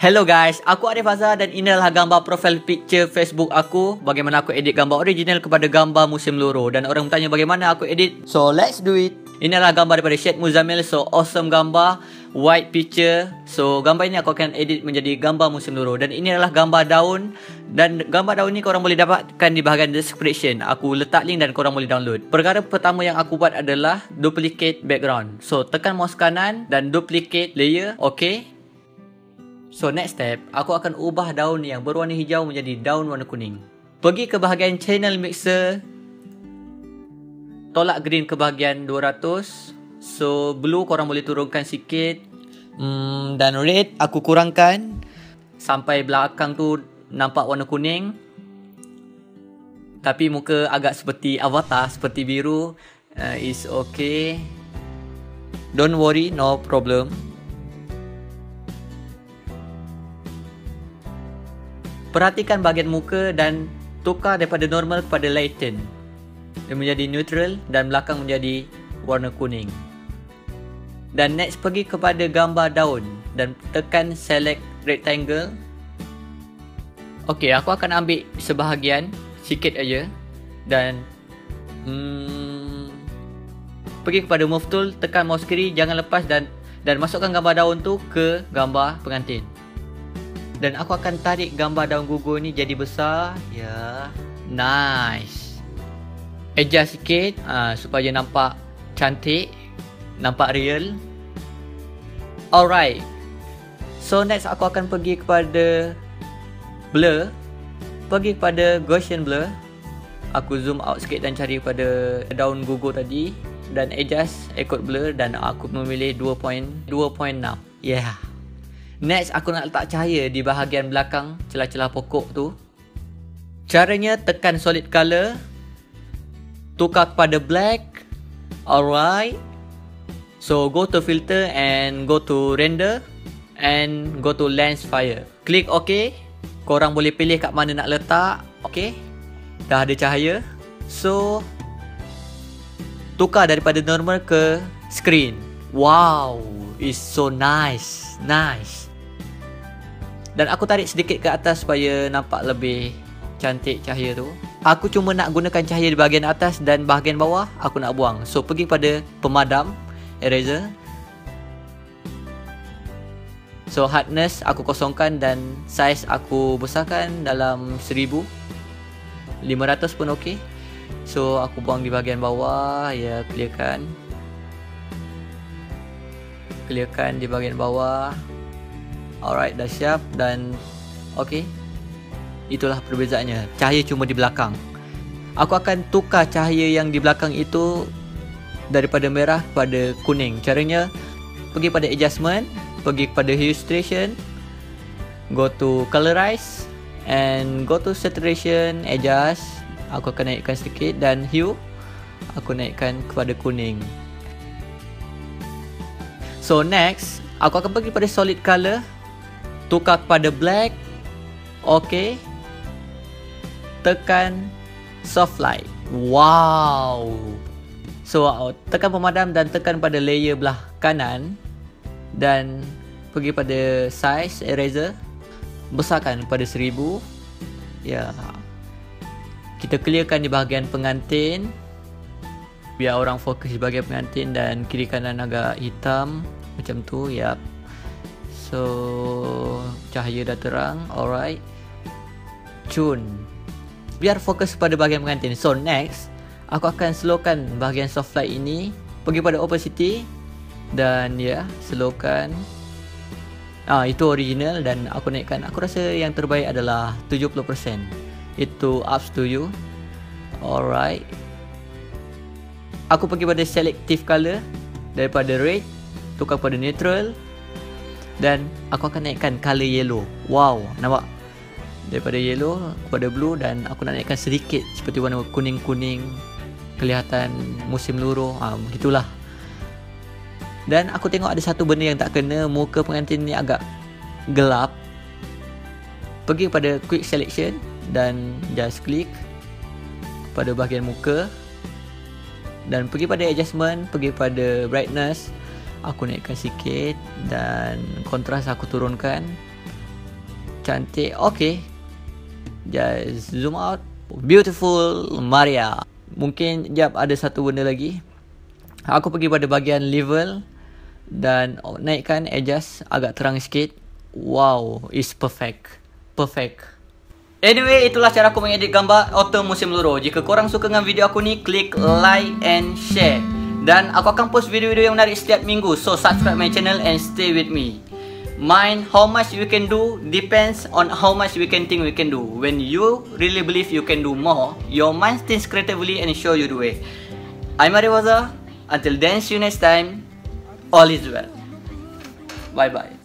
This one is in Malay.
Hello guys, aku Arif Azhar dan inilah gambar profile picture Facebook aku. Bagaimana aku edit gambar original kepada gambar musim luruh. Dan orang bertanya bagaimana aku edit. So let's do it. Inilah gambar daripada Syed Muzammil. So awesome gambar, white picture. So gambar ini aku akan edit menjadi gambar musim luruh. Dan ini adalah gambar daun. Dan gambar daun ni korang boleh dapatkan di bahagian description. Aku letak link dan korang boleh download. Perkara pertama yang aku buat adalah duplicate background. So tekan mouse kanan dan duplicate layer. Okay. So next step, aku akan ubah daun yang berwarna hijau menjadi daun warna kuning. Pergi ke bahagian channel mixer. Tolak green ke bahagian 200. So blue korang boleh turunkan sikit. Dan red aku kurangkan sampai belakang tu nampak warna kuning. Tapi muka agak seperti avatar, seperti biru. Is okay. Don't worry, no problem. Perhatikan bahagian muka dan tukar daripada normal kepada lighten. Dia menjadi neutral dan belakang menjadi warna kuning. Dan next pergi kepada gambar daun dan tekan select rectangle. Ok, aku akan ambil sebahagian, sikit aja. Dan pergi kepada move tool, tekan mouse kiri, jangan lepas dan masukkan gambar daun tu ke gambar pengantin. Dan aku akan tarik gambar daun gugur ni jadi besar. Ya, nice. Adjust sikit supaya nampak cantik, nampak real. Alright. So next aku akan pergi kepada blur. Pergi kepada Gaussian blur. Aku zoom out sikit dan cari pada daun gugur tadi. Dan adjust ikut blur dan aku memilih 2.6. Yeah. Next, aku nak letak cahaya di bahagian belakang celah-celah pokok tu. Caranya tekan solid color, tukar kepada black. Alright. So go to filter and go to render and go to lens fire. Klik OK. Korang boleh pilih kat mana nak letak. OK. Dah ada cahaya. So tukar daripada normal ke screen. Wow, it's so nice. Nice. Dan aku tarik sedikit ke atas supaya nampak lebih cantik cahaya tu. Aku cuma nak gunakan cahaya di bahagian atas dan bahagian bawah aku nak buang. So pergi pada pemadam, eraser. So hardness aku kosongkan dan size aku besarkan dalam 1000. 500 pun okey. So aku buang di bahagian bawah. Ya, clearkan. Clearkan di bahagian bawah. Alright, dah siap dan okay. Itulah perbezaannya. Cahaya cuma di belakang. Aku akan tukar cahaya yang di belakang itu daripada merah kepada kuning. Caranya pergi pada adjustment, pergi kepada hue saturation, go to colorize and go to saturation, adjust. Aku akan naikkan sedikit dan hue aku naikkan kepada kuning. So next, aku akan pergi pada solid color. Tukar kepada black. Ok. Tekan soft light. Wow. So tekan pemadam dan tekan pada layer belah kanan. Dan pergi pada size eraser. Besarkan pada 1000. Ya. Kita clearkan di bahagian pengantin. Biar orang fokus di bahagian pengantin. Dan kiri kanan agak hitam. Macam tu. Yap. So cahaya dah terang. Alright. Cun. Biar fokus pada bahagian pengantin. So next, aku akan slowkan bahagian soft light ini. Pergi pada opacity. Dan ya, slowkan. Itu original dan aku naikkan. Aku rasa yang terbaik adalah 70%. Itu up to you. Alright. Aku pergi pada selective color. Daripada red tukar pada neutral. Dan aku akan naikkan color yellow. Wow, nampak? Daripada yellow kepada blue. Dan aku nak naikkan sedikit seperti warna kuning-kuning. Kelihatan musim luruh. Begitulah. Dan aku tengok ada satu benda yang tak kena. Muka pengantin ni agak gelap. Pergi pada quick selection. Dan just click pada bahagian muka. Dan pergi pada adjustment. Pergi pada brightness. Aku naikkan sikit dan kontras aku turunkan. cantik. Okay, just zoom out. Beautiful Maria. Mungkin jap ada satu benda lagi. Aku pergi pada bahagian level dan naikkan adjust agak terang sikit. Wow, it's perfect. Perfect. Anyway, itulah cara aku mengedit gambar autumn musim luruh. Jika korang suka dengan video aku ni, klik like and share. Dan aku akan post video-video yang menarik setiap minggu. So subscribe my channel and stay with me. Mind how much you can do depends on how much we can think we can do. When you really believe you can do more, your mind thinks creatively and show you the way. I'm Ariwaza. Until then, see you next time. All is well. Bye bye.